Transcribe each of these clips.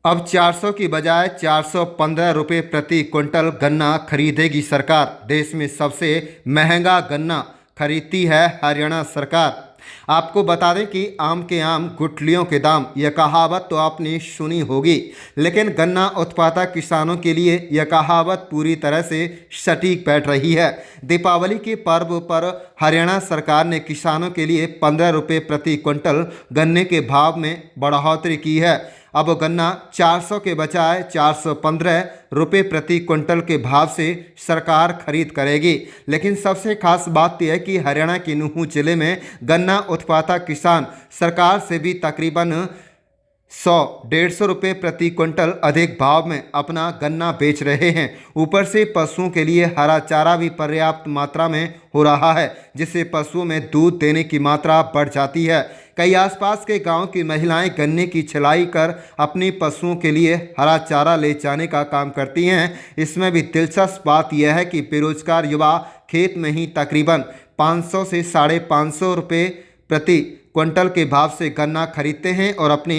अब 400 की बजाय 415 रुपये प्रति क्विंटल गन्ना खरीदेगी सरकार। देश में सबसे महंगा गन्ना खरीदती है हरियाणा सरकार। आपको बता दें कि आम के आम गुठलियों के दाम, यह कहावत तो आपने सुनी होगी, लेकिन गन्ना उत्पादक किसानों के लिए यह कहावत पूरी तरह से सटीक बैठ रही है। दीपावली के पर्व पर हरियाणा सरकार ने किसानों के लिए 15 रुपये प्रति क्विंटल गन्ने के भाव में बढ़ोतरी की है। अब गन्ना 400 के बजाय 415 रुपये प्रति क्विंटल के भाव से सरकार खरीद करेगी। लेकिन सबसे खास बात यह है कि हरियाणा के नूंह जिले में गन्ना उत्पादक किसान सरकार से भी तकरीबन 100-150 रुपये प्रति क्विंटल अधिक भाव में अपना गन्ना बेच रहे हैं। ऊपर से पशुओं के लिए हरा चारा भी पर्याप्त मात्रा में हो रहा है, जिससे पशुओं में दूध देने की मात्रा बढ़ जाती है। कई आसपास के गांव की महिलाएं गन्ने की छिलाई कर अपनी पशुओं के लिए हरा चारा ले जाने का काम करती हैं। इसमें भी दिलचस्प बात यह है कि बेरोजगार युवा खेत में ही तकरीबन 500 से 550 रुपये प्रति क्विंटल के भाव से गन्ना खरीदते हैं और अपने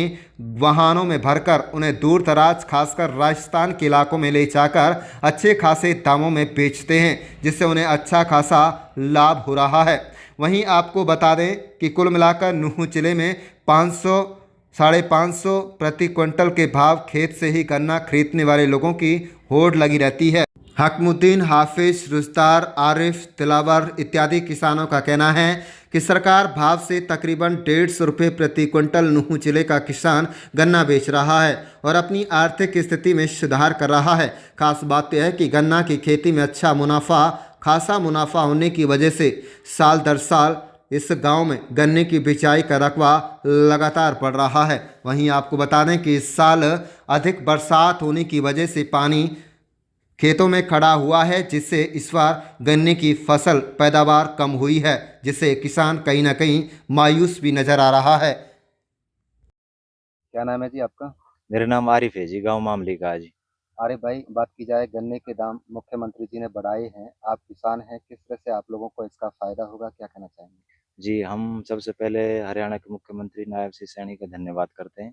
वाहनों में भरकर उन्हें दूर दराज खासकर राजस्थान के इलाकों में ले जाकर अच्छे खासे दामों में बेचते हैं, जिससे उन्हें अच्छा खासा लाभ हो रहा है। वहीं आपको बता दें कि कुल मिलाकर नूंह जिले में 500 550 प्रति क्विंटल के भाव खेत से ही गन्ना खरीदने वाले लोगों की होड़ लगी रहती है। हकमुद्दीन, हाफिज, रुस्तार, आरिफ, दिलावर इत्यादि किसानों का कहना है कि सरकार भाव से तकरीबन 150 रुपये प्रति क्विंटल नूंह जिले का किसान गन्ना बेच रहा है और अपनी आर्थिक स्थिति में सुधार कर रहा है। खास बात यह है कि गन्ना की खेती में खासा मुनाफा होने की वजह से साल दर साल इस गांव में गन्ने की बिजाई का रकबा लगातार बढ़ रहा है। वहीं आपको बता दें कि इस साल अधिक बरसात होने की वजह से पानी खेतों में खड़ा हुआ है, जिससे इस बार गन्ने की फसल पैदावार कम हुई है, जिससे किसान कहीं ना कहीं मायूस भी नजर आ रहा है। क्या नाम है जी आपका? मेरा नाम आरिफ है जी, गांव मामली का जी। अरे भाई, बात की जाए गन्ने के दाम मुख्यमंत्री जी ने बढ़ाए हैं। आप किसान हैं, किस तरह से आप लोगों को इसका फायदा होगा, क्या कहना चाहेंगे? जी, हम सबसे पहले हरियाणा के मुख्यमंत्री नायब सिंह सैनी का धन्यवाद करते हैं,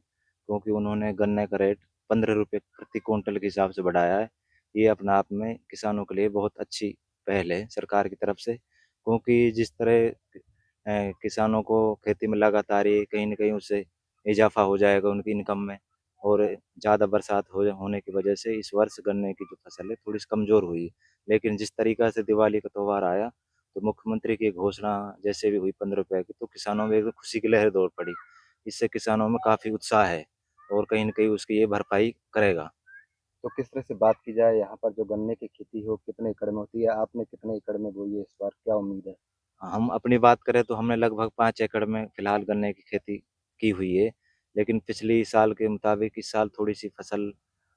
क्योंकि उन्होंने गन्ने का रेट 15 रुपये प्रति क्विंटल के हिसाब से बढ़ाया है। ये अपने आप में किसानों के लिए बहुत अच्छी पहल है सरकार की तरफ से, क्योंकि जिस तरह किसानों को खेती में लगातार ये कहीं न कहीं उससे इजाफ़ा हो जाएगा उनकी इनकम में, और ज़्यादा बरसात होने की वजह से इस वर्ष गन्ने की जो फसल है थोड़ी-सी कमज़ोर हुई। लेकिन जिस तरीक़ा से दिवाली का त्योहार आया, तो मुख्यमंत्री की घोषणा जैसे भी हुई 15 रुपए की, तो किसानों में एकदम खुशी की लहर दौड़ पड़ी। इससे किसानों में काफ़ी उत्साह है और कहीं न कहीं उसकी ये भरपाई करेगा। तो किस तरह से बात की जाए, यहाँ पर जो गन्ने की खेती हो कितने एकड़ में होती है? आपने कितने एकड़ में बोई है इस बार, क्या उम्मीद है? हम अपनी बात करें तो हमने लगभग 5 एकड़ में फ़िलहाल गन्ने की खेती की हुई है, लेकिन पिछली साल के मुताबिक इस साल थोड़ी-सी फसल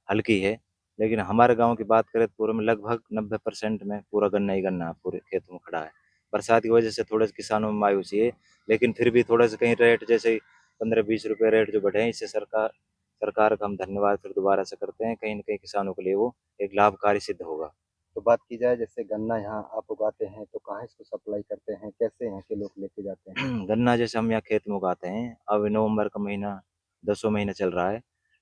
हल्की है। लेकिन हमारे गाँव की बात करें तो पूरे में लगभग 90% में पूरा गन्ना ही गन्ना पूरे खेतों में खड़ा है। बरसात की वजह से थोड़े से किसानों में मायूसी है, लेकिन फिर भी थोड़े से कहीं रेट जैसे 15-20 रुपए रेट जो बढ़े हैं, इससे सरकार का हम धन्यवाद फिर दोबारा से करते हैं। कहीं न कहीं किसानों के लिए वो एक लाभकारी सिद्ध होगा। तो बात की जाए, जैसे गन्ना यहाँ आप उगाते हैं तो कहाँ इसको सप्लाई करते हैं, कैसे यहाँ के लोग लेके जाते हैं? गन्ना जैसे हम यहाँ खेत में उगाते हैं, अब नवंबर का महीना 10वां महीना चल रहा है।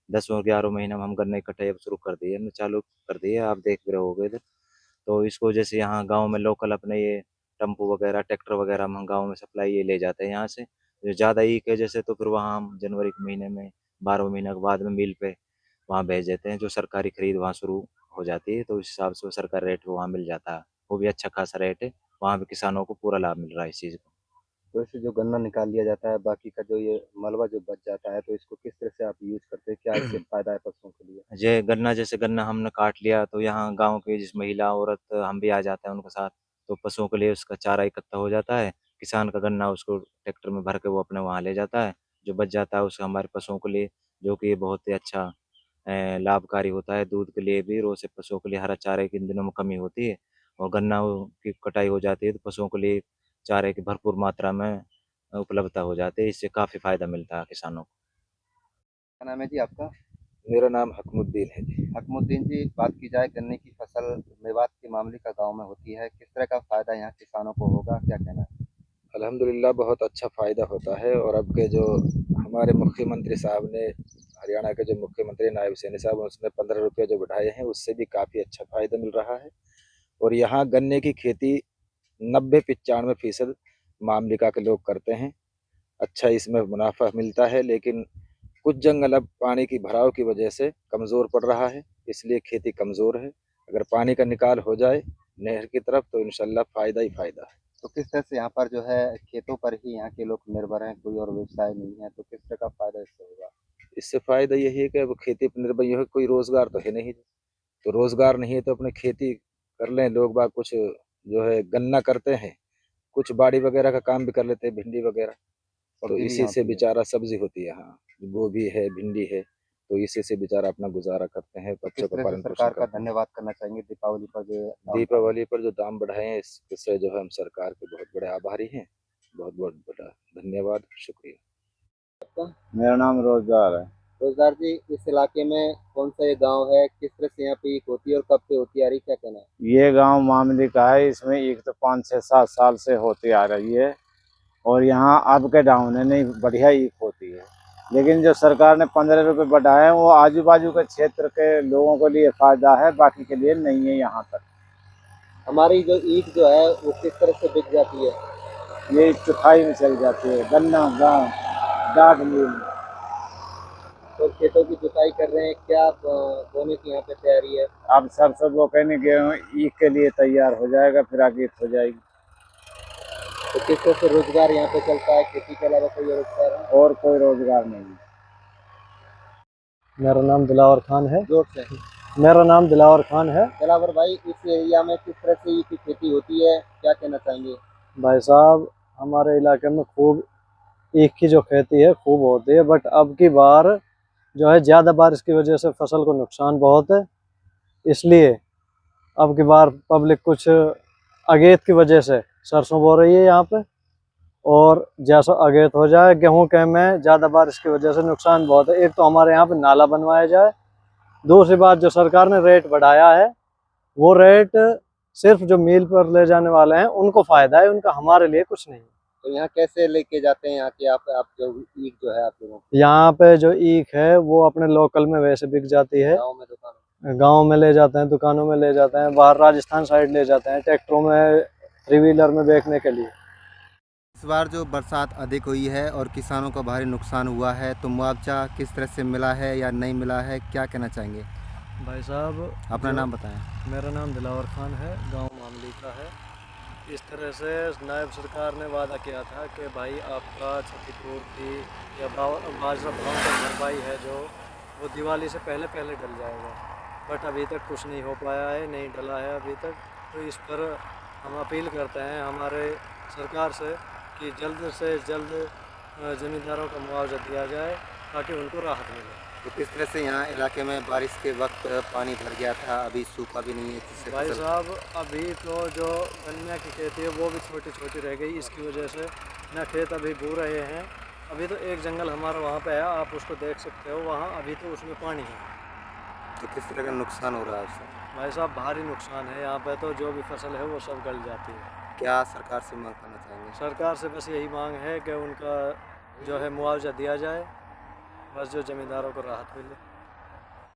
10वां 11वां महीना में हम गन्ने की कटाई अब शुरू कर दी है, हमने चालू कर दी है, आप देख भी रहे होगे इधर। तो इसको जैसे यहाँ गाँव में लोकल अपने ये टेम्पो वगैरह, ट्रैक्टर वगैरह हम गाँव में सप्लाई ये ले जाते हैं यहाँ से। जो ज़्यादा ईख है जैसे, तो फिर वहाँ हम जनवरी के महीने में 12वें महीने के बाद में मिल पे वहाँ भेज देते हैं, जो सरकारी खरीद वहाँ शुरू हो जाती है, तो उस हिसाब से वो सरकारी रेट पे वहाँ मिल जाता है। वो भी अच्छा खासा रेट है, वहाँ भी किसानों को पूरा लाभ मिल रहा है इस चीज़ को। तो इससे जो गन्ना निकाल लिया जाता है, बाकी का जो ये मलबा जो बच जाता है, तो इसको किस तरह से आप यूज़ करते हैं? क्या इससे फ़ायदा है पशुओं के लिए? जे गन्ना जैसे गन्ना हमने काट लिया, तो यहाँ गाँव के जिस महिला, औरत हम भी आ जाते हैं उनके साथ, तो पशुओं के लिए उसका चारा इकट्ठा हो जाता है। किसान का गन्ना उसको ट्रैक्टर में भर के वो अपने वहाँ ले जाता है। जो बच जाता है उससे हमारे पशुओं के लिए, जो कि ये बहुत ही अच्छा लाभकारी होता है दूध के लिए भी, और उससे पशुओं के लिए हरा चारे की इन दिनों में कमी होती है, और गन्ना की कटाई हो जाती है तो पशुओं के लिए चारे की भरपूर मात्रा में उपलब्धता हो जाती है। इससे काफ़ी फ़ायदा मिलता है किसानों को। क्या नाम है जी आपका? मेरा नाम हकमुद्दीन है जी। हकमुद्दीन जी, बात की जाए गन्ने की फसल मेवात के मामले का गाँव में होती है, किस तरह का फ़ायदा यहाँ किसानों को होगा, क्या कहना है? अल्हम्दुलिल्लाह बहुत अच्छा फ़ायदा होता है, और अब के जो हमारे मुख्यमंत्री साहब ने हरियाणा के जो मुख्यमंत्री नायब सैनी साहब उसने 15 रुपये जो बढ़ाए हैं उससे भी काफ़ी अच्छा फायदा मिल रहा है। और यहाँ गन्ने की खेती 90-95% मामलिका के लोग करते हैं। अच्छा इसमें मुनाफा मिलता है, लेकिन कुछ जंगल अब पानी की भराव की वजह से कमज़ोर पड़ रहा है, इसलिए खेती कमज़ोर है। अगर पानी का निकाल हो जाए नहर की तरफ तो इंशाल्लाह फ़ायदा ही फ़ायदा है। तो किस तरह से यहाँ पर जो है खेतों पर ही यहाँ के लोग निर्भर हैं, कोई और व्यवसाय नहीं है, तो किस तरह का फायदा इससे होगा? इससे फ़ायदा यही है कि अब खेती पर निर्भर है, कोई रोज़गार तो है नहीं। तो रोज़गार नहीं है तो अपने खेती कर लें लोग बाग, कुछ जो है गन्ना करते हैं, कुछ बाड़ी वगैरह का काम भी कर लेते हैं, भिंडी वगैरह। तो सब्जी भी इसी यहाँ से होती है। बेचारा सब्जी होती है, हाँ, गोभी है, भिंडी है, तो इसी से बेचारा अपना गुजारा करते हैं, तो किस बच्चों का तरह से पालन पोषण सरकार का करते हैं। धन्यवाद करना चाहेंगे दीपावली पर जो दाम बढ़ाए? दीपावली पर जो दाम बढ़ाए हैं इससे जो है हम सरकार के बहुत बड़े आभारी हैं। बहुत बहुत बड़ा धन्यवाद, शुक्रिया। मेरा नाम रोजगार है। रोजगार जी, इस इलाके में कौन सा ये गांव है, किस तरह से यहाँ पे ईख होती है और कब से होती आ रही, क्या कहना है? ये गांव मामली का है। इसमें ईख तो 5-6-7 साल से होती आ रही है और यहाँ अब के डाउन है नहीं, बढ़िया ईख होती है। लेकिन जो सरकार ने 15 रुपये बढ़ाए हैं वो आजू बाजू के क्षेत्र के लोगों के लिए फायदा है, बाकी के लिए नहीं है। यहाँ तक हमारी जो ईख जो है वो किस तरह से बिक जाती है? ये चुखाई में चल जाती है, गन्ना गाँव डाक मिल। तो खेतों की जुताई कर रहे हैं, क्या बोने की यहाँ पे तैयारी है? अब सब वो कहने गेहूँ ईख के लिए तैयार हो जाएगा, फिर आगे ईख हो जाएगी। तो किस तरह से रोजगार यहाँ पे चलता है, खेती के अलावा कोई और रोजगार है? और कोई रोजगार नहीं। मेरा नाम दिलावर खान है। जोर से। मेरा नाम दिलावर खान है। दिलावर भाई, इस एरिया में किस तरह से ईख की खेती होती है, क्या कहना चाहेंगे? भाई साहब, हमारे इलाके में खूब ईख की जो खेती है खूब होती है, बट अब की बार जो है ज़्यादा बारिश की वजह से फसल को नुकसान बहुत है, इसलिए अब की बार पब्लिक कुछ अगेत की वजह से सरसों बो रही है यहाँ पे। और जैसा अगेत हो जाए गेहूं के में ज़्यादा बारिश की वजह से नुकसान बहुत है। एक तो हमारे यहाँ पे नाला बनवाया जाए, दूसरी बात जो सरकार ने रेट बढ़ाया है वो रेट सिर्फ जो मिल पर ले जाने वाले हैं उनको फ़ायदा है, उनका हमारे लिए कुछ नहीं। तो यहाँ कैसे लेके जाते हैं यहाँ के आप जो ईख जो है आप लोगों यहाँ पे जो ईख है वो अपने लोकल में वैसे बिक जाती है, गाँव में दुकानों? गांव में ले जाते हैं, दुकानों में ले जाते हैं, बाहर राजस्थान साइड ले जाते हैं, ट्रैक्टरों में, थ्री व्हीलर में बेचने के लिए। इस बार जो बरसात अधिक हुई है और किसानों को भारी नुकसान हुआ है, तो मुआवजा किस तरह से मिला है या नहीं मिला है, क्या कहना चाहेंगे? भाई साहब, अपना नाम बताएं। मेरा नाम दिलावर खान है, गांव मामली का है। इस तरह से नायब सरकार ने वादा किया था कि भाई आपका क्षतिपूर्ति या बाजरा भाव का भरपाई है जो वो दिवाली से पहले पहले डल जाएगा, बट अभी तक कुछ नहीं हो पाया है, नहीं डला है अभी तक। तो इस पर हम अपील करते हैं हमारे सरकार से कि जल्द से जल्द ज़मींदारों का मुआवजा दिया जाए ताकि उनको राहत मिले। तो किस तरह से यहाँ इलाके में बारिश के वक्त पानी भर गया था, अभी सूखा भी नहीं है, जिससे भाई फसल- साहब, अभी तो जो गन्ना की खेती है वो भी छोटी छोटी रह गई, इसकी वजह से न खेत अभी बो रहे हैं। अभी तो एक जंगल हमारा वहाँ पे है, आप उसको देख सकते हो, वहाँ अभी तो उसमें पानी है। तो किस तरह का नुकसान हो रहा है उससे? भाई साहब, भारी नुकसान है यहाँ पे, तो जो भी फसल है वो सब गल जाती है। क्या सरकार से मांग करना चाहेंगे? सरकार से बस यही मांग है कि उनका जो है मुआवजा दिया जाए, बस जो ज़मींदारों को राहत मिले।